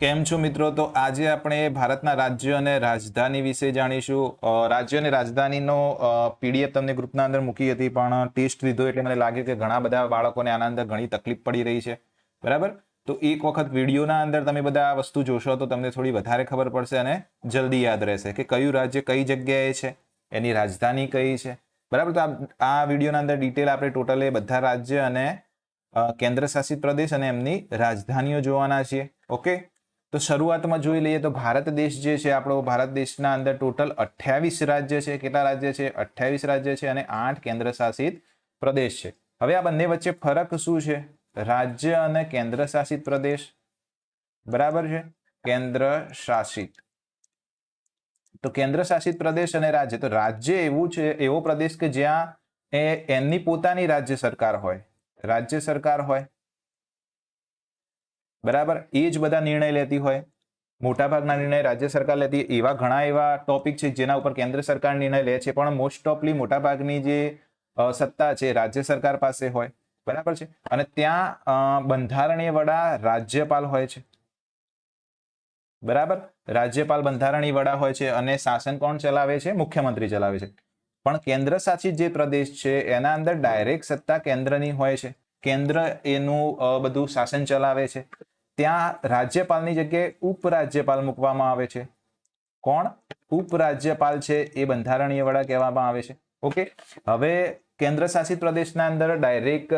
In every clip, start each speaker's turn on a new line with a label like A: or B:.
A: કેમ છો મિત્રો? તો આજે આપણે ભારતના રાજ્ય અને રાજધાની વિશે જાણીશું. રાજ્ય અને રાજધાનીનો પીડીએફ તમને ગ્રુપના અંદર મૂકી હતી, પણ ટેસ્ટ લીધો એટલે મને લાગ્યું કે ઘણા બધા બાળકોને આના અંદર ઘણી તકલીફ પડી રહી છે. બરાબર? તો એક વખત વિડીયોના અંદર તમે બધા આ વસ્તુ જોશો તો તમને થોડી વધારે ખબર પડશે અને જલ્દી યાદ રહેશે કે કયું રાજ્ય કઈ જગ્યાએ છે, એની રાજધાની કઈ છે. બરાબર? તો આ વિડીયોના અંદર ડિટેલ આપણે ટોટલ બધા રાજ્ય અને કેન્દ્ર શાસિત પ્રદેશ અને એમની રાજધાનીઓ જોવાના છીએ. ઓકે, તો શરૂઆતમાં જોઈ લઈએ તો ભારત દેશ જે છે, આપણો ભારત દેશના અંદર ટોટલ 28 રાજ્ય છે. કેટલા રાજ્ય છે? 28 રાજ્ય છે અને 8 કેન્દ્ર શાસિત પ્રદેશ છે. હવે આ બંને વચ્ચે ફરક શું છે? રાજ્ય અને કેન્દ્ર શાસિત પ્રદેશ. બરાબર છે? કેન્દ્ર શાસિત. તો કેન્દ્ર શાસિત પ્રદેશ અને રાજ્ય. તો રાજ્ય એવું છે, એવો પ્રદેશ કે જ્યાં એમની પોતાની રાજ્ય સરકાર હોય, રાજ્ય સરકાર હોય. બરાબર? એ જ બધા નિર્ણય લેતી હોય. મોટાભાગના નિર્ણય રાજ્ય સરકાર લેતી. એવા ઘણા એવા ટોપિક છે જેના ઉપર કેન્દ્ર સરકાર નિર્ણય લે છે, પણ મોસ્ટ ઓફલી મોટાભાગની જે સત્તા છે રાજ્ય સરકાર પાસે હોય. બરાબર છે? અને ત્યાં બંધારણીય વડા રાજ્યપાલ હોય છે. બરાબર? રાજ્યપાલ બંધારણીય વડા હોય છે અને શાસન કોણ ચલાવે છે? મુખ્યમંત્રી ચલાવે છે. પણ કેન્દ્ર શાસિત જે પ્રદેશ છે એના અંદર ડાયરેક્ટ સત્તા કેન્દ્રની હોય છે. કેન્દ્ર એનું બધું શાસન ચલાવે છે. ત્યાં રાજ્યપાલની જગ્યાએ ઉપરાજ્યપાલ મૂકવામાં આવે છે. કોણ? ઉપરાજ્યપાલ છે એ બંધારણીય વડા કહેવામાં આવે છે. ઓકે, હવે કેન્દ્ર શાસિત પ્રદેશના અંદર ડાયરેક્ટ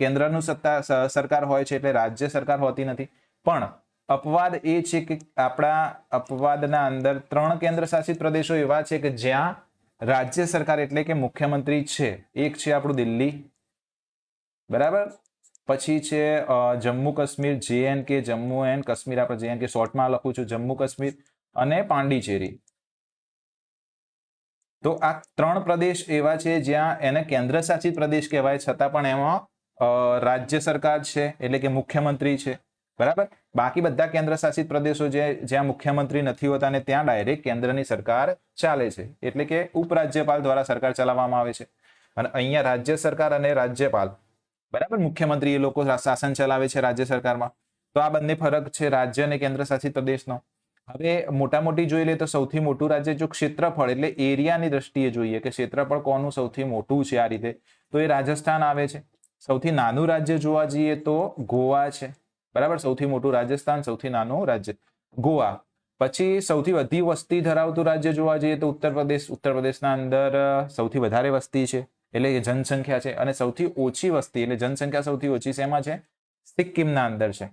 A: કેન્દ્રનું સત્તા સરકાર હોય છે, એટલે રાજ્ય સરકાર હોતી નથી. પણ અપવાદ એ છે કે આપણા અપવાદના અંદર 3 કેન્દ્ર શાસિત પ્રદેશો એવા છે કે જ્યાં રાજ્ય સરકાર એટલે કે મુખ્યમંત્રી છે. એક છે આપણું દિલ્હી. બરાબર? પછી છે જમ્મુ કાશ્મીર, JNK, જમ્મુ એન્ડ કાશ્મીર. આપણે JNK શોર્ટમાં લખું છું, જમ્મુ કાશ્મીર અને પાંડિચેરી. તો આ 3 પ્રદેશ એવા છે જ્યાં એને કેન્દ્ર શાસિત પ્રદેશ કહેવાય, છતાં પણ એમાં રાજ્ય સરકાર છે એટલે કે મુખ્યમંત્રી છે. બરાબર? બાકી બધા કેન્દ્ર શાસિત પ્રદેશો જ્યાં મુખ્યમંત્રી નથી હોતા અને ત્યાં ડાયરેક્ટ કેન્દ્રની સરકાર ચાલે છે, એટલે કે ઉપરાજ્યપાલ દ્વારા સરકાર ચલાવવામાં આવે છે. અને અહીંયા રાજ્ય સરકાર અને રાજ્યપાલ, બરાબર, મુખ્યમંત્રી એ લોકો શાસન ચલાવે છે રાજ્ય સરકારમાં. તો આ બંને ફરક છે રાજ્ય અને કેન્દ્ર શાસિત પ્રદેશનો. હવે મોટા મોટી જોઈ લે તો સૌથી મોટું રાજ્ય જો ક્ષેત્રફળ એટલે એરિયાની દ્રષ્ટિએ જોઈએ કે ક્ષેત્રફળ કોનું સૌથી મોટું છે આ રીતે, તો એ રાજસ્થાન આવે છે. સૌથી નાનું રાજ્ય જોવા જઈએ તો ગોવા છે. બરાબર? સૌથી મોટું રાજસ્થાન, સૌથી નાનું રાજ્ય ગોવા. પછી સૌથી વધુ વસ્તી ધરાવતું રાજ્ય જોવા જઈએ તો ઉત્તર પ્રદેશ. ઉત્તર પ્રદેશના અંદર સૌથી વધારે વસ્તી છે એટલે કે જનસંખ્યા છે, અને સૌથી ઓછી વસ્તી એટલે જનસંખ્યા સૌથી ઓછી શેમાં છે? સિક્કિમના અંદર છે.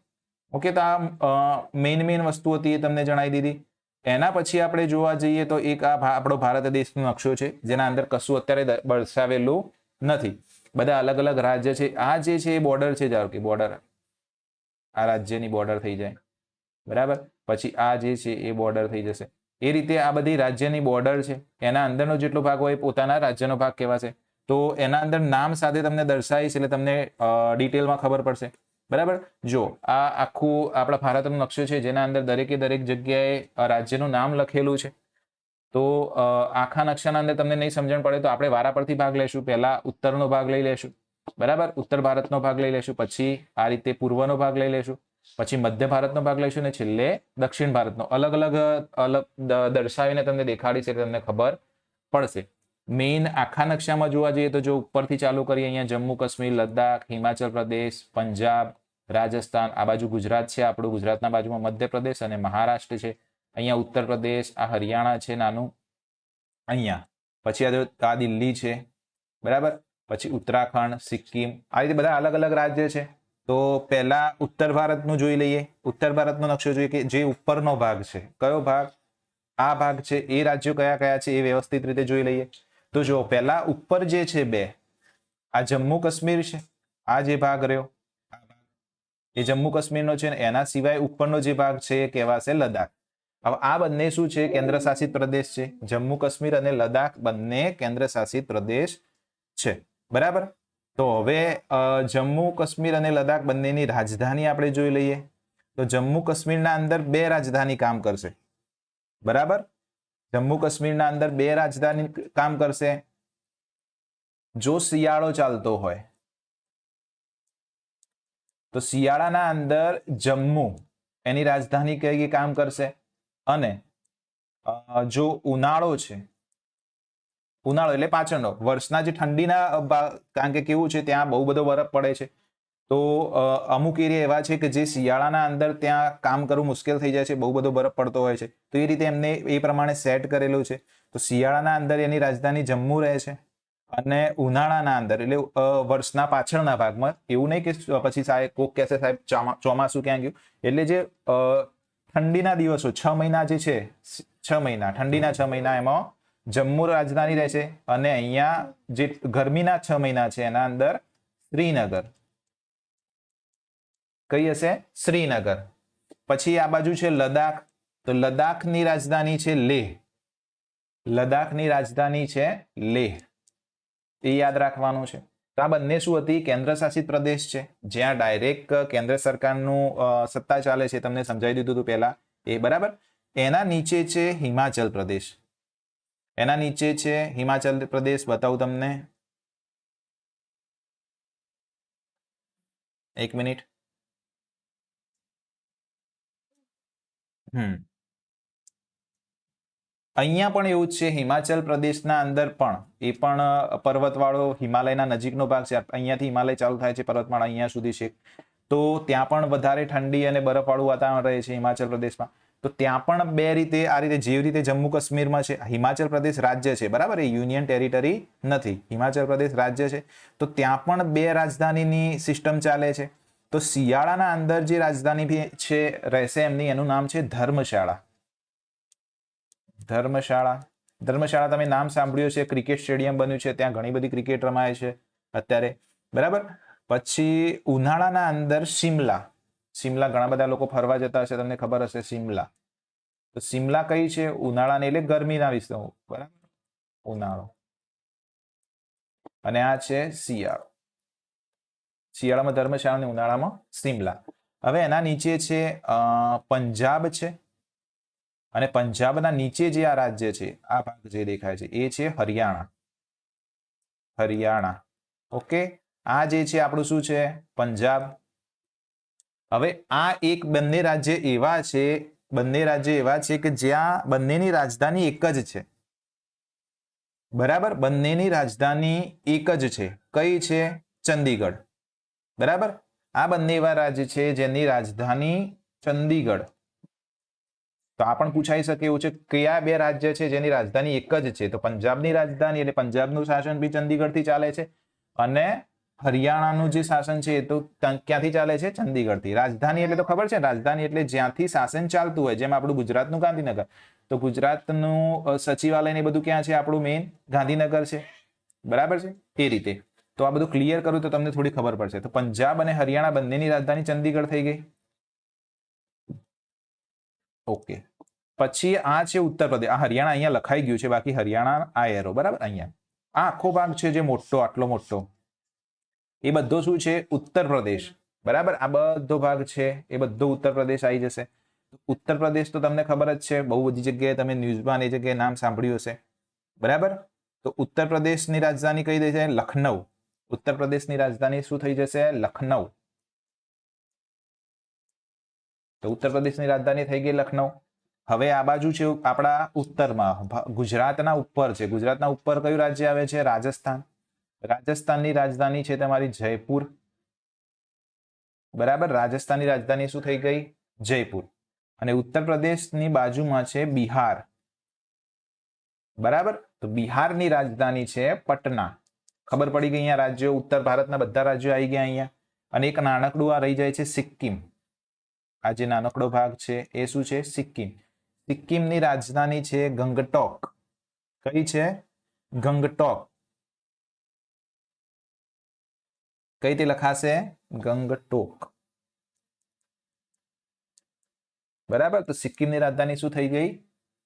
A: ઓકે, તો આ મેઇન વસ્તુ હતી એ તમને જણાવી દીધી. એના પછી આપણે જોવા જઈએ તો એક આ આપણો ભારત દેશનો નકશો છે જેના અંદર કશું અત્યારે દર્શાવેલું નથી. બધા અલગ અલગ રાજ્ય છે. આ જે છે એ બોર્ડર છે, ધારો કે બોર્ડર, આ રાજ્યની બોર્ડર થઈ જાય. બરાબર? પછી આ જે છે એ બોર્ડર થઈ જશે. એ રીતે આ બધી રાજ્યની બોર્ડર છે. એના અંદરનો જેટલો ભાગ હોય પોતાના રાજ્યનો ભાગ કહેવાશે. તો એના અંદર નામ સાથે તમને દર્શાવીશ એટલે તમને ડિટેલમાં ખબર પડશે. બરાબર? જો આ આખું આપણા ભારતનો નકશો છે જેના અંદર દરેકે દરેક જગ્યાએ રાજ્યનું નામ લખેલું છે. તો આખા નકશાના અંદર તમને નહીં સમજણ પડે તો આપણે વારા પરથી ભાગ લઈશું. પહેલા ઉત્તરનો ભાગ લઈ લેશું. બરાબર? ઉત્તર ભારતનો ભાગ લઈ લેશું, પછી આ રીતે પૂર્વનો ભાગ લઈ લેશું, પછી મધ્ય ભારતનો ભાગ લઈશું અને છેલ્લે દક્ષિણ ભારતનો. અલગ અલગ દર્શાવીને તમને દેખાડીશ એટલે તમને ખબર પડશે. મેઇન આખા નકશામાં જોવા જઈએ તો જો ઉપરથી ચાલુ કરીએ, અહીંયા જમ્મુ કાશ્મીર, લદ્દાખ, હિમાચલ પ્રદેશ, પંજાબ, રાજસ્થાન, આ બાજુ ગુજરાત છે આપણું, ગુજરાતના બાજુમાં મધ્યપ્રદેશ અને મહારાષ્ટ્ર છે. અહીંયા ઉત્તર પ્રદેશ, આ હરિયાણા છે નાનું અહીંયા, પછી આ દિલ્હી છે. બરાબર? પછી ઉત્તરાખંડ, સિક્કિમ, આ રીતે બધા અલગ અલગ રાજ્ય છે. તો પહેલા ઉત્તર ભારતનું જોઈ લઈએ. ઉત્તર ભારતનો નકશો જોઈએ કે જે ઉપરનો ભાગ છે. કયો ભાગ? આ ભાગ છે. એ રાજ્યો કયા કયા છે એ વ્યવસ્થિત રીતે જોઈ લઈએ. તો જો પહેલા ઉપર જે છે બે, આ જમ્મુ કાશ્મીર છે, આ જે ભાગ રહ્યો એ જમ્મુ કાશ્મીરનો છે. એના સિવાય ઉપરનો જે ભાગ છે એ કહેવાશે લદ્દાખ. હવે આ બંને શું છે? કેન્દ્ર શાસિત પ્રદેશ છે. જમ્મુ કાશ્મીર અને લદ્દાખ બંને કેન્દ્ર શાસિત પ્રદેશ છે. બરાબર? તો હવે જમ્મુ કાશ્મીર અને લદ્દાખ બંનેની રાજધાની આપણે જોઈ લઈએ. તો જમ્મુ કાશ્મીરના અંદર 2 રાજધાની કામ કરશે. બરાબર? જમ્મુ કાશ્મીરના અંદર 2 રાજધાની કામ કરશે. જો શિયાળો ચાલતો હોય તો શિયાળાના અંદર જમ્મુ એની રાજધાની કઈ કામ કરશે. અને જો ઉનાળો છે, ઉનાળો એટલે પાછળનો વર્ષના જે ઠંડીના કારણ કે કેવું છે ત્યાં બહુ બધો બરફ પડે છે, તો અમુક એરિયા એવા છે કે જે શિયાળાના અંદર ત્યાં કામ કરવું મુશ્કેલ થઈ જાય છે, બહુ બધો બરફ પડતો હોય છે, તો એ રીતે એમને એ પ્રમાણે સેટ કરેલું છે. તો શિયાળાના અંદર એની રાજધાની જમ્મુ રહે છે, અને ઉનાળાના અંદર એટલે વર્ષના પાછળના ભાગમાં, એવું નહીં કે પછી સાહેબ કોક કહેશે સાહેબ ચોમાસું ક્યાં ગયું, એટલે જે ઠંડીના દિવસો 6 મહિના જે છે, 6 મહિના ઠંડીના 6 મહિના એમાં જમ્મુ રાજધાની રહેશે, અને અહીંયા જે ગરમીના 6 મહિના છે એના અંદર શ્રીનગર. કઈ હશે? શ્રીનગર. પછી આ બાજુ છે લદ્દાખ, તો લદ્દાખની રાજધાની છે લેહ. લદ્દાખની રાજધાની છે લેહ, એ યાદ રાખવાનું છે. તો આ બંને શું હતી? કેન્દ્ર શાસિત પ્રદેશ છે, જ્યાં ડાયરેક્ટ કેન્દ્ર સરકારનું સત્તા ચાલે છે. તમને સમજાવી દીધું હતું પહેલા એ, બરાબર. એના નીચે છે હિમાચલ પ્રદેશ. એના નીચે છે હિમાચલ પ્રદેશ. બતાવું તમને, એક મિનિટ. અહીંયા પણ એવું જ છે. હિમાચલ પ્રદેશના અંદર પણ એ પણ પર્વતવાળો હિમાલયના નજીકનો ભાગ છે. અહીંયાથી હિમાલય ચાલુ થાય છે, પર્વતમાળા અહીંયા સુધી છે. તો ત્યાં પણ વધારે ઠંડી અને બરફવાળું વાતાવરણ રહે છે હિમાચલ પ્રદેશમાં. તો ત્યાં પણ બે રીતે, આ રીતે જેવી રીતે જમ્મુ કાશ્મીરમાં છે, હિમાચલ પ્રદેશ રાજ્ય છે, બરાબર, એ યુનિયન ટેરિટરી નથી. હિમાચલ પ્રદેશ રાજ્ય છે, તો ત્યાં પણ બે રાજધાનીની સિસ્ટમ ચાલે છે. તો શિયાળાના અંદર જે રાજધાની છે રહેશે એમની, એનું નામ છે ધર્મશાળા. ધર્મશાળા. ધર્મશાળા તમે નામ સાંભળ્યું છે, ક્રિકેટ સ્ટેડિયમ બન્યું છે, ત્યાં ઘણી બધી ક્રિકેટ રમાય છે અત્યારે, બરાબર. પછી ઉનાળાના અંદર શિમલા. શિમલા ઘણા બધા લોકો ફરવા જતા હશે, તમને ખબર હશે શિમલા. તો શિમલા કઈ છે? ઉનાળાની એટલે ગરમીના વિસ્તાર, બરાબર, ઉનાળો. અને આ છે શિયાળો. શિયાળામાં ધર્મશાળા અને ઉનાળામાં શિમલા. હવે એના નીચે છે પંજાબ છે, અને પંજાબના નીચે જે આ રાજ્ય છે, આ ભાગ જે દેખાય છે, એ છે હરિયાણા. હરિયાણા. ઓકે, આ જે છે આપણું શું છે? પંજાબ. હવે આ એક બંને રાજ્ય એવા છે, બંને રાજ્ય એવા છે કે જ્યાં બંનેની રાજધાની એક જ છે, બરાબર. બંનેની રાજધાની એક જ છે. કઈ છે? ચંદીગઢ, બરાબર. આ બંને એવા રાજ્ય છે જેની રાજધાની ચંદીગઢ. તો આ પણ પૂછાઈ શકે એવું છે, કયા બે રાજ્ય છે જેની રાજધાની એક જ છે? તો પંજાબની રાજધાની એટલે પંજાબનું શાસન બી ચંદીગઢથી ચાલે છે, અને હરિયાણાનું જે શાસન છે એ તો ક્યાંથી ચાલે છે? ચંદીગઢથી. રાજધાની એટલે તો ખબર છે, રાજધાની એટલે જ્યાંથી શાસન ચાલતું હોય, જેમ આપણું ગુજરાતનું ગાંધીનગર. તો ગુજરાતનું સચિવાલય ને બધું ક્યાં છે? આપણું મેઇન ગાંધીનગર છે, બરાબર છે, એ રીતે. તો આ બધું ક્લિયર કરું તો તમને થોડી ખબર પડશે. તો પંજાબ અને હરિયાણા બંનેની રાજધાની ચંદીગઢ થઈ ગઈ. ઓકે. પછી આ છે ઉત્તર પ્રદેશ. આ હરિયાણા અહીંયા લખાઈ ગયું છે, બાકી હરિયાણા આ એરો, બરાબર. અહીંયા આ આખો ભાગ છે જે મોટો, આટલો મોટો, એ બધો શું છે? ઉત્તર પ્રદેશ, બરાબર. આ બધો ભાગ છે એ બધો ઉત્તર પ્રદેશ આવી જશે. ઉત્તર પ્રદેશ તો તમને ખબર જ છે, બહુ બધી જગ્યાએ તમે ન્યૂઝમાં એ જગ્યાએ નામ સાંભળ્યું હશે, બરાબર. તો ઉત્તર પ્રદેશની રાજધાની કઈ થઈ છે? લખનઉ. ઉત્તર પ્રદેશની રાજધાની શું થઈ જશે? લખનઉ. તો ઉત્તર પ્રદેશની રાજધાની થઈ ગઈ લખનઉ. હવે આ બાજુ છે આપણા ઉત્તરમાં, ગુજરાતના ઉપર છે. ગુજરાતના ઉપર કયું રાજ્ય આવે છે? રાજસ્થાન. રાજસ્થાનની રાજધાની છે તમારી જયપુર, બરાબર. રાજસ્થાનની રાજધાની શું થઈ ગઈ? જયપુર. અને ઉત્તર પ્રદેશની બાજુમાં છે બિહાર, બરાબર. તો બિહારની રાજધાની છે પટના. ખબર પડી ગઈ. અહીંયા રાજ્યો, ઉત્તર ભારતના બધા રાજ્યો આવી ગયા અહીંયા. અને એક નાનકડું આ રહી જાય છે સિક્કિમ. આ જે નાનકડો ભાગ છે એ શું છે? સિક્કિમ. સિક્કિમની રાજધાની છે ગંગટોક. કઈ છે? ગંગટોક. કઈ રીતે લખાશે? ગંગટોક, બરાબર. તો સિક્કિમની રાજધાની શું થઈ ગઈ?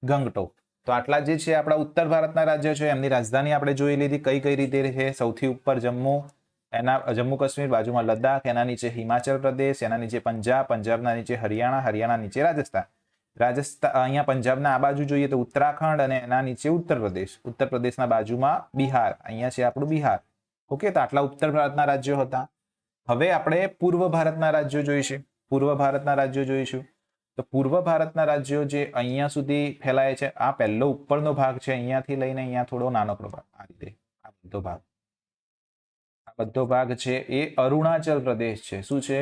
A: ગંગટોક. તો આટલા જે છે આપણા ઉત્તર ભારતના રાજ્યો છે, એમની રાજધાની આપણે જોઈ લીધી કઈ કઈ રીતે છે. સૌથી ઉપર જમ્મુ, એના જમ્મુ કાશ્મીર, બાજુમાં લદ્દાખ, એના નીચે હિમાચલ પ્રદેશ, એના નીચે પંજાબ, પંજાબના નીચે હરિયાણા, હરિયાણા નીચે રાજસ્થાન. રાજસ્થાન અહીંયા પંજાબના આ બાજુ જોઈએ તો ઉત્તરાખંડ, અને એના નીચે ઉત્તર પ્રદેશ. ઉત્તર પ્રદેશના બાજુમાં બિહાર, અહીંયા છે આપણું બિહાર. ઓકે, તો આટલા ઉત્તર ભારતના રાજ્યો હતા. હવે આપણે પૂર્વ ભારતના રાજ્યો જોઈશું. પૂર્વ ભારતના રાજ્યો જોઈશું. તો પૂર્વ ભારતના રાજ્યો જે અહીંયા સુધી ફેલાય છે, આ પહેલો ઉપરનો ભાગ છે, અહીંયાથી લઈને અહીંયા થોડો નાનકડો ભાગ, આ રીતે આ બધો ભાગ છે એ અરુણાચલ પ્રદેશ છે. શું છે?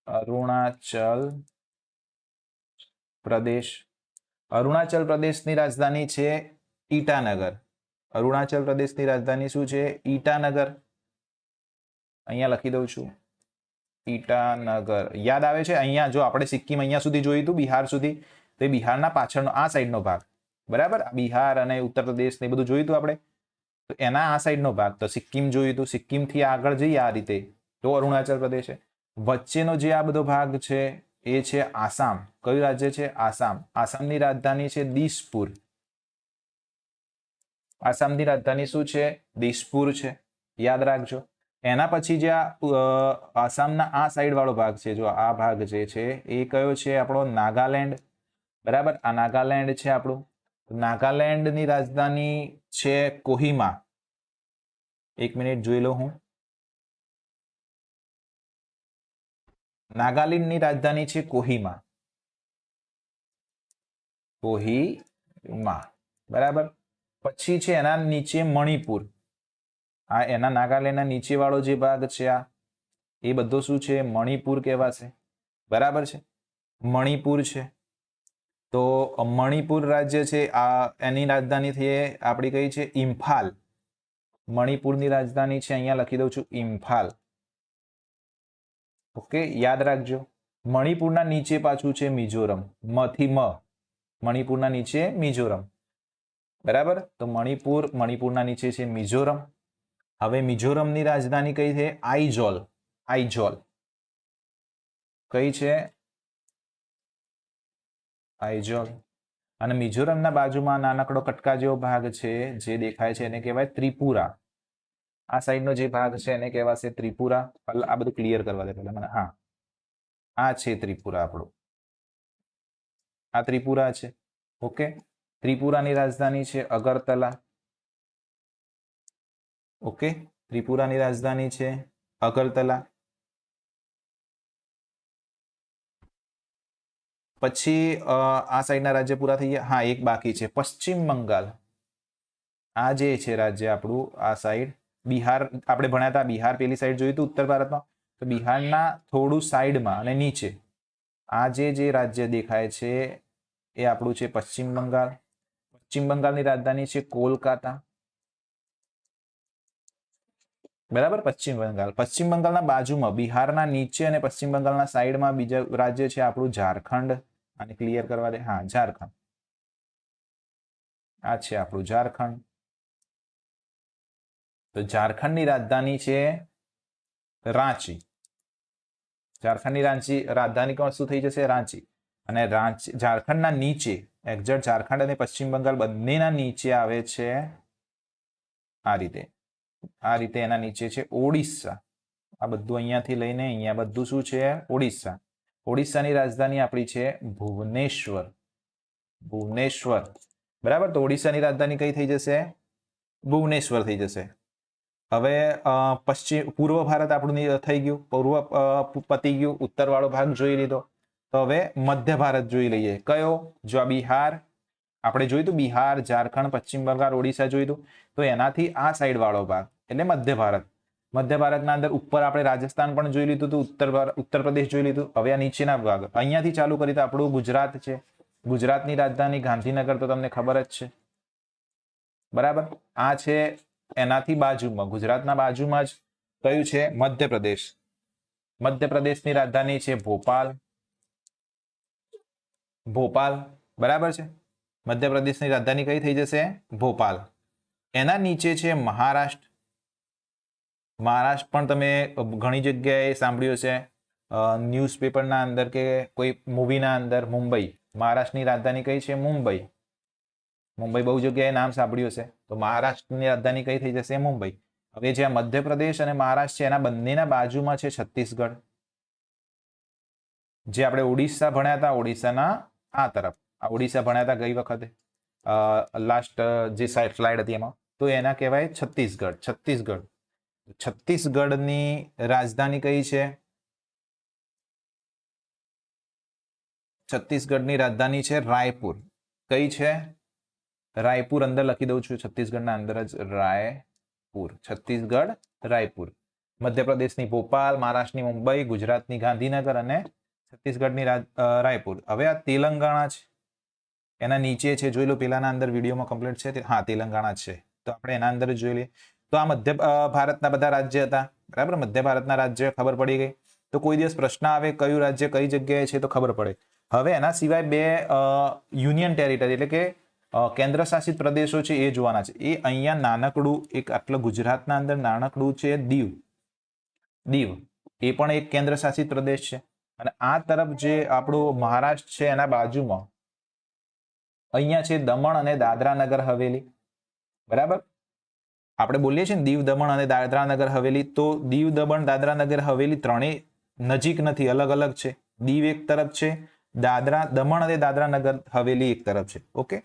A: અરુણાચલ પ્રદેશ. અરુણાચલ પ્રદેશની રાજધાની છે ઈટાનગર. અરુણાચલ પ્રદેશની રાજધાની શું છે? ઈટાનગર. અહીંયા લખી દઉં છું, ઈટાનગર. યાદ આવે છે? અહીંયા જો આપણે સિક્કિમ અહીંયા સુધી જોયું હતું, બિહાર સુધી, તો એ બિહારના પાછળનો આ સાઈડનો ભાગ, બરાબર. બિહાર અને ઉત્તર પ્રદેશ ને બધું જોયું હતું આપણે, તો એના આ સાઈડનો ભાગ. તો સિક્કિમ જોયું હતું, સિક્કિમથી આગળ જઈએ આ રીતે તો અરુણાચલ પ્રદેશ છે. વચ્ચેનો જે આ બધો ભાગ છે એ છે આસામ. કયું રાજ્ય છે? આસામ. આસામની રાજધાની છે દિસપુર. આસામની રાજધાની શું છે? દિસપુર છે. યાદ રાખજો. એના પછી જે આસામના આ સાઈડ વાળો ભાગ છે, જો આ ભાગ જે છે એ કયો છે? આપણો નાગાલેન્ડ. બરાબર, આ નાગાલેન્ડ છે આપણું. નાગાલેન્ડની રાજધાની છે કોહિમા. એક મિનિટ જોઈ લો હું. નાગાલેન્ડની રાજધાની છે કોહિમા. કોહિમા, બરાબર. પછી છે એના નીચે મણિપુર. આ એના નાગાલેન્ડના નીચે વાળો જે ભાગ છે આ, એ બધો શું છે? મણિપુર કહેવાશે. બરાબર છે, મણિપુર છે. તો મણિપુર રાજ્ય છે આ, એની રાજધાની થઈ આપણી કઈ છે? ઇમ્ફાલ. મણિપુરની રાજધાની છે, અહીંયા લખી દઉં છું, ઇમ્ફાલ. ઓકે, યાદ રાખજો. મણિપુરના નીચે પાછું છે મિઝોરમ. મથી મ. મણિપુરના નીચે મિઝોરમ. બરાબર, તો મણિપુરના નીચે છે મિઝોરમ. હવે મિઝોરમની રાજધાની કઈ છે? આઇઝોલ. આઇઝોલ કઈ છે? આઇઝોલ. અને મિઝોરમના બાજુમાં નાનકડો કટકા જેવો ભાગ છે જે દેખાય છે, એને કહેવાય ત્રિપુરા. આ સાઈડનો જે ભાગ છે એને કહેવાશે ત્રિપુરા. આ બધું ક્લિયર કરવા દે પહેલા મને. હા, આ છે ત્રિપુરા આપણું. આ ત્રિપુરા છે. ઓકે, ત્રિપુરાની રાજધાની છે અગરતલા. ઓકે, ત્રિપુરાની રાજધાની છે અગરતલા. પછી આ સાઈડના રાજ્ય પૂરા થઈ ગયા. હા, એક બાકી છે પશ્ચિમ બંગાળ. આ જે છે રાજ્ય આપણું, આ સાઈડ બિહાર આપણે ભણ્યા હતા. બિહાર પેલી સાઈડ જોયું હતું ઉત્તર ભારતમાં, તો બિહારના થોડું સાઈડમાં અને નીચે આ જે રાજ્ય દેખાય છે એ આપણું છે પશ્ચિમ બંગાળ. પશ્ચિમ બંગાળની રાજધાની છે કોલકાતા. બરાબર, પશ્ચિમ બંગાળ. પશ્ચિમ બંગાળના બાજુમાં બિહારના નીચે અને પશ્ચિમ બંગાળના સાઈડમાં બીજા રાજ્ય છે આપણું ઝારખંડ. આને ક્લિયર કરવા દે. હા, ઝારખંડ. આ છે આપણું ઝારખંડ. તો ઝારખંડની રાજધાની છે રાંચી. ઝારખંડની રાજધાની કોણ શું થઈ જશે? રાંચી. અને રાંચી ઝારખંડના નીચે, એક્ઝેક્ટ ઝારખંડ અને પશ્ચિમ બંગાળ બંનેના નીચે આવે છે આ રીતે. આ રીતે એના નીચે છે ઓડિશા. આ બધું અહીંયાથી લઈને અહીંયા બધું શું છે? ઓડિશા. ઓડિશાની રાજધાની આપણી છે ભુવનેશ્વર. ભુવનેશ્વર, બરાબર. તો ઓડિશાની રાજધાની કઈ થઈ જશે? ભુવનેશ્વર થઈ જશે. હવે પૂર્વ ભારત આપણું થઈ ગયું, પૂર્વ પતી ગયું, ઉત્તર વાળો ભાગ જોઈ લીધો. તો હવે મધ્ય ભારત જોઈ લઈએ. કયો? જો આ બિહાર આપણે જોયું હતું, બિહાર, ઝારખંડ, પશ્ચિમ બંગાળ, ઓડિશા જોયું હતું. તો એનાથી આ સાઈડ વાળો ભાગ એટલે મધ્ય ભારત. મધ્ય ભારતના અંદર ઉપર આપણે રાજસ્થાન પણ જોઈ લીધું હતું, ઉત્તર પ્રદેશ જોઈ લીધું. હવે આ નીચેના ભાગ અહીંયાથી ચાલુ કરી તો આપણું ગુજરાત છે. ગુજરાતની રાજધાની ગાંધીનગર તો તમને ખબર જ છે, બરાબર. આ છે એનાથી બાજુમાં, ગુજરાતના બાજુમાં જ કયું છે? મધ્યપ્રદેશ. મધ્યપ્રદેશની રાજધાની છે ભોપાલ. ભોપાલ, બરાબર છે. મધ્યપ્રદેશની રાજધાની કઈ થઈ જશે? ભોપાલ. એના નીચે છે મહારાષ્ટ્ર. મહારાષ્ટ્ર પણ તમે ઘણી જગ્યાએ સાંભળ્યું છે, ન્યૂઝપેપરના અંદર કે કોઈ મૂવીના અંદર. મુંબઈ. મહારાષ્ટ્રની રાજધાની કઈ છે? મુંબઈ. મુંબઈ બહુ જગ્યાએ નામ સાંભળ્યું છે. તો મહારાષ્ટ્રની રાજધાની કઈ થઈ જશે? મુંબઈ. હવે જ્યાં મધ્યપ્રદેશ અને મહારાષ્ટ્ર છે એના બંનેના બાજુમાં છે છત્તીસગઢ. જે આપણે ઓડિશા ભણ્યા હતા, ઓડિશાના આ તરફ. આ ઓડિશા ભણ્યા હતા ગઈ વખતે, લાસ્ટ જે સ્લાઇડ હતી એમાં. તો એના કહેવાય છત્તીસગઢ. છત્તીસગઢ. છત્તીસગઢની રાજધાની કઈ છે? છત્તીસગઢની રાજધાની છે રાયપુર. કઈ છે? રાયપુર અંદર લખી દઉં છું, છત્તીસગઢના અંદર જ રાયપુર. છત્તીસગઢ રાયપુર. મધ્યપ્રદેશની ભોપાલ, મહારાષ્ટ્રની મુંબઈ, ગુજરાતની ગાંધીનગર અને છત્તીસગઢની રાયપુર. હવે આ તેલંગાણા છે, એના નીચે છે, જોઈ લો પેલાના અંદર વિડીયોમાં કમ્પ્લીટ છે. હા, તેલંગાણા છે, તો આપણે એના અંદર જોઈ લઈએ. તો આ મધ્ય ભારતના બધા રાજ્ય હતા, બરાબર. મધ્ય ભારતના રાજ્ય ખબર પડી ગઈ. તો કોઈ દિવસ પ્રશ્ન આવે કયું રાજ્ય કઈ જગ્યાએ છે તો ખબર પડે. હવે એના સિવાય બે યુનિયન ટેરિટરી એટલે કે કેન્દ્ર શાસિત પ્રદેશો છે એ જોવાના છે. એ અહીંયા નાનકડું એક આટલું ગુજરાતના અંદર નાનકડું છે દીવ. દીવ એ પણ એક કેન્દ્ર શાસિત પ્રદેશ છે. અને આ તરફ જે આપણું મહારાષ્ટ્ર છે એના બાજુમાં અહીંયા છે દમણ અને દાદરા નગર હવેલી, બરાબર. આપણે બોલીએ છીએ ને દીવ, દમણ અને દાદરા નગર હવેલી. તો દીવ, દમણ, દાદરા નગર હવેલી ત્રણેય નજીક નથી, અલગ અલગ છે. દીવ એક તરફ છે, દમણ અને દાદરા નગર હવેલી એક તરફ છે. ઓકે,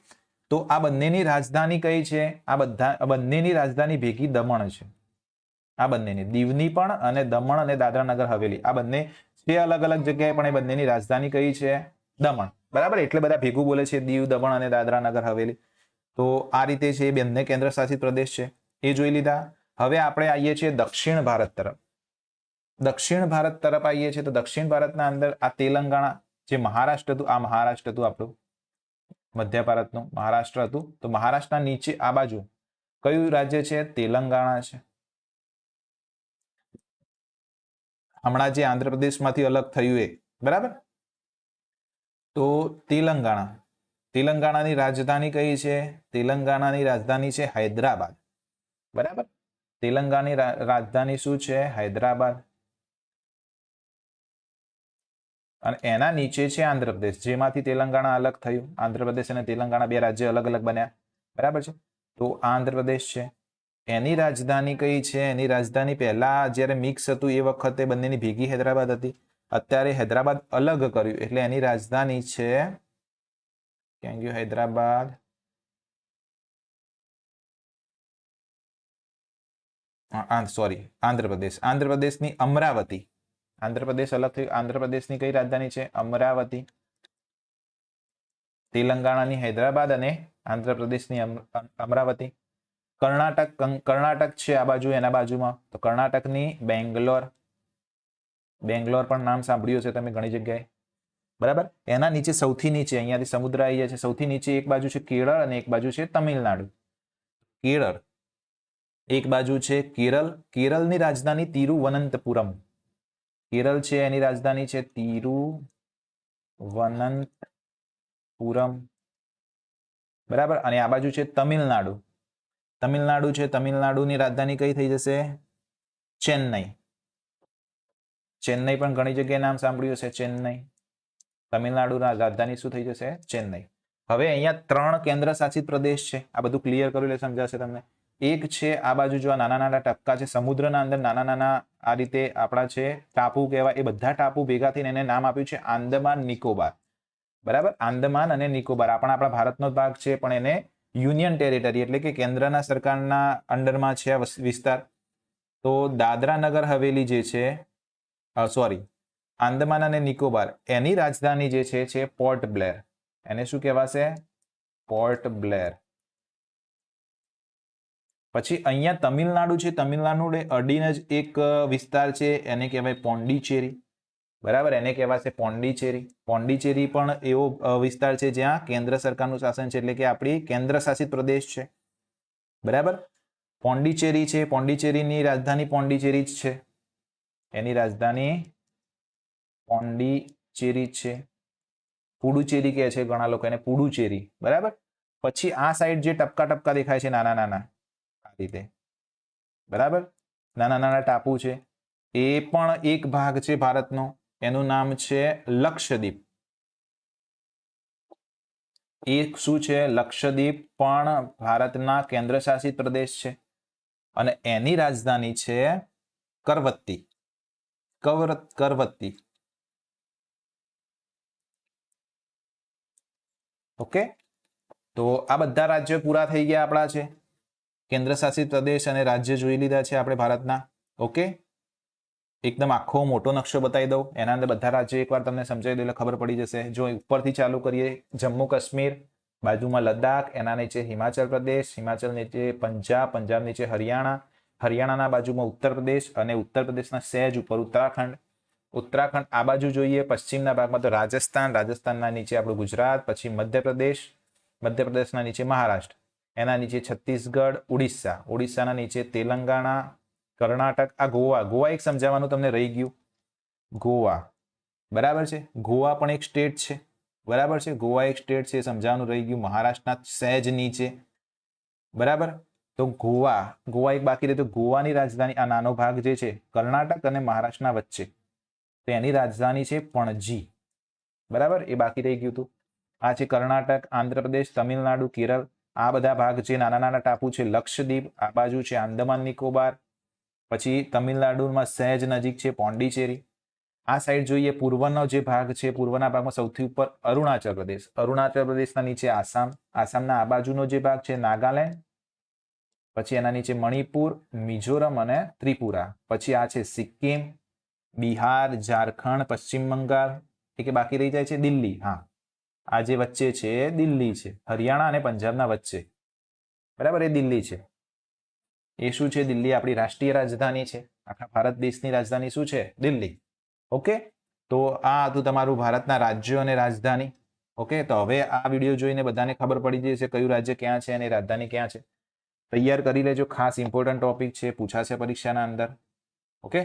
A: તો આ બંનેની રાજધાની કઈ છે? આ બંનેની રાજધાની ભેગી દમણ છે. આ બંનેની, દીવની પણ અને દમણ અને દાદરા નગર હવેલી, આ બંને છે અલગ અલગ જગ્યાએ, પણ એ બંનેની રાજધાની કઈ છે? દમણ, બરાબર. એટલે બધા ભેગું બોલે છે દીવ, દમણ અને દાદરા નગર હવેલી. તો આ રીતે છે, એ બંને કેન્દ્ર શાસિત પ્રદેશ છે, એ જોઈ લીધા. હવે આપણે આવીએ છીએ દક્ષિણ ભારત તરફ. દક્ષિણ ભારત તરફ આવીએ છીએ તો દક્ષિણ ભારતના અંદર આ તેલંગાણા, જે મહારાષ્ટ્ર હતું, આ મહારાષ્ટ્ર હતું આપણું મધ્ય ભારતનું મહારાષ્ટ્ર હતું. તો મહારાષ્ટ્રના નીચે આ બાજુ કયું રાજ્ય છે? તેલંગાણા છે. હમણાં જે આંધ્રપ્રદેશમાંથી અલગ થયું એ, બરાબર. તો તેલંગાણા, તેલંગાણાની રાજધાની કઈ છે? તેલંગાણાની રાજધાની છે હૈદરાબાદ, બરાબર. તેલંગાણાની રાજધાની શું છે? હૈદરાબાદ. અને એના નીચે છે આંધ્રપ્રદેશ, જેમાંથી તેલંગાણા અલગ થયું. આંધ્રપ્રદેશ અને તેલંગાણા બે રાજ્ય અલગ અલગ બન્યા, બરાબર છે. તો આંધ્રપ્રદેશ છે, એની રાજધાની કઈ છે? એની રાજધાની પહેલા જ્યારે મિક્સ હતું એ વખતે બંનેની ભેગી હૈદરાબાદ હતી. અત્યારે હૈદરાબાદ અલગ કર્યું એટલે એની રાજધાની છે, ક્યાં ગયું હૈદરાબાદ? સોરી, આંધ્રપ્રદેશ. આંધ્રપ્રદેશની અમરાવતી. આંધ્રપ્રદેશ અલગ થયું. આંધ્રપ્રદેશની કઈ રાજધાની છે? અમરાવતી. તેલંગાણાની હૈદરાબાદ અને આંધ્રપ્રદેશની અમરાવતી. કર્ણાટક છે આ બાજુ, એના બાજુમાં. તો કર્ણાટકની બેંગ્લોર. બેંગ્લોર પણ નામ સાંભળ્યું છે તમે ઘણી જગ્યાએ, બરાબર. એના નીચે સૌથી નીચે અહીંયાથી સમુદ્ર આવી જાય છે, સૌથી નીચે એક બાજુ છે કેરળ અને એક બાજુ છે તમિલનાડુ. કેરળ એક બાજુ છે કેરળ. કેરળની રાજધાની તિરુવનંતપુરમ. કેરળ છે એની રાજધાની છે તિરુવનંતપુરમ, બરાબર. અને આ બાજુ છે તમિલનાડુ. તમિલનાડુ છે, તમિલનાડુની રાજધાની કઈ થઈ જશે? ચેન્નઈ. ચેન્નઈ પણ ઘણી જગ્યાએ નામ સાંભળ્યું છે, ચેન્નઈ. તમિલનાડુના રાજધાની શું થઈ જશે? ચેન્નઈ. હવે અહીંયા 3 કેન્દ્ર શાસિત પ્રદેશ છે. આ બધું ક્લિયર કર્યું એટલે સમજાશે તમને. એક છે આ બાજુ જો નાના નાના ટપકા છે સમુદ્રના અંદર, નાના નાના આ રીતે આપણા છે ટાપુ કહેવાય. એ બધા ટાપુ ભેગા થઈને એને નામ આપ્યું છે આંદમાન નિકોબાર, બરાબર. આંદમાન અને નિકોબાર આપણા ભારતનો ભાગ છે, પણ એને યુનિયન ટેરિટરી એટલે કે કેન્દ્રના સરકારના અંડરમાં છે આ વિસ્તાર. તો દાદરા નગર હવેલી જે છે, સોરી, આંદમાન અને નિકોબાર, એની રાજધાની જે છે પોર્ટ બ્લેર. એને શું કહેવાશે? પોર્ટ બ્લેર. પછી અહીંયા તમિલનાડુ છે, તમિલનાડુ અડીને જ એક વિસ્તાર છે, એને કહેવાય પોંડિચેરી, બરાબર. એને કહેવાશે પોંડિચેરી. પોંડિચેરી પણ એવો વિસ્તાર છે જ્યાં કેન્દ્ર સરકારનું શાસન છે, એટલે કે આપણી કેન્દ્ર શાસિત પ્રદેશ છે, બરાબર. પોંડિચેરી છે, પોંડિચેરીની રાજધાની પોંડિચેરી જ છે. એની રાજધાની પોંડિચેરી છે. પુડુચેરી કહે છે ઘણા લોકો એને, પુડુચેરી, બરાબર. પછી આ સાઈડ જે ટપકા ટપકા દેખાય છે નાના નાના આ રીતે, બરાબર. નાના નાના ટાપુ છે, એ પણ એક ભાગ છે ભારતનો. એનું નામ છે લક્ષદ્વીપ. એ શું છે? લક્ષદ્વીપ પણ ભારતના કેન્દ્ર શાસિત પ્રદેશ છે અને એની રાજધાની છે કરવત્તી. કરવત્તી. ઓકે, તો આ બધા રાજ્યો પૂરા થઈ ગયા આપણા છે. કેન્દ્ર શાસિત પ્રદેશ અને રાજ્ય જોઈ લીધા છે આપણે ભારતના. ઓકે, એકદમ આખો મોટો નકશો બતાવી દઉં, એના અંદર બધા રાજ્યો એકવાર તમને સમજાવી દઉં એટલે ખબર પડી જશે. જો ઉપરથી ચાલુ કરીએ, જમ્મુ કાશ્મીર, બાજુમાં લદ્દાખ, એના નીચે હિમાચલ પ્રદેશ, હિમાચલ નીચે પંજાબ, પંજાબ નીચે હરિયાણા, હરિયાણાના બાજુમાં ઉત્તર પ્રદેશ અને ઉત્તર પ્રદેશના સહેજ ઉપર ઉત્તરાખંડ. ઉત્તરાખંડ આ બાજુ જોઈએ પશ્ચિમના ભાગમાં તો રાજસ્થાન, રાજસ્થાનના નીચે આપણું ગુજરાત, પછી મધ્યપ્રદેશ, મધ્યપ્રદેશના નીચે મહારાષ્ટ્ર, એના નીચે છત્તીસગઢ, ઉડીસા, ઉડીસાના નીચે તેલંગાણા, કર્ણાટક, આ ગોવા. ગોવા એક સમજાવવાનું તમને રહી ગયું, ગોવા, બરાબર છે. ગોવા પણ એક સ્ટેટ છે, બરાબર છે. ગોવા એક સ્ટેટ છે, સમજાવવાનું રહી ગયું. મહારાષ્ટ્રના સહેજ નીચે, બરાબર. તો ગોવા, ગોવા એક બાકી રહે. તો ગોવાની રાજધાની આ નાનો ભાગ જે છે કર્ણાટક અને મહારાષ્ટ્રના વચ્ચે, તો એની રાજધાની છે પણજી, બરાબર. એ બાકી રહી ગયું હતું. આ છે કર્ણાટક, આંધ્રપ્રદેશ, તમિલનાડુ, કેરળ. આ બધા ભાગ છે નાના નાના ટાપુ છે લક્ષદ્વીપ. આ બાજુ છે આંદામાન નિકોબાર. પછી તમિલનાડુમાં સહેજ નજીક છે પોંડિચેરી. આ સાઈડ જોઈએ પૂર્વનો જે ભાગ છે, પૂર્વના ભાગમાં સૌથી ઉપર અરુણાચલ પ્રદેશ, અરુણાચલ પ્રદેશના નીચે આસામ, આસામના આ બાજુનો જે ભાગ છે નાગાલેન્ડ, પછી એના નીચે મણિપુર, મિઝોરમ અને ત્રિપુરા. પછી આ છે સિક્કિમ, બિહાર, ઝારખંડ, પશ્ચિમ બંગાળ. એ કે બાકી રહી જાય છે દિલ્હી. હા, આ જે વચ્ચે છે એ દિલ્હી છે, હરિયાણા અને પંજાબના વચ્ચે, બરાબર. એ દિલ્હી છે. એ શું છે? દિલ્હી આપણી રાષ્ટ્રીય રાજધાની છે. આખા ભારત દેશની રાજધાની શું છે? દિલ્હી. ઓકે, તો આ હતું તમારું ભારતના રાજ્યો અને રાજધાની. ઓકે, તો હવે આ વિડીયો જોઈને બધાને ખબર પડી જશે કયું રાજ્ય ક્યાં છે અને રાજધાની ક્યાં છે. તૈયાર કરી લેજો, ખાસ ઇમ્પોર્ટન્ટ ટોપિક છે, પૂછાશે પરીક્ષાના અંદર. ઓકે.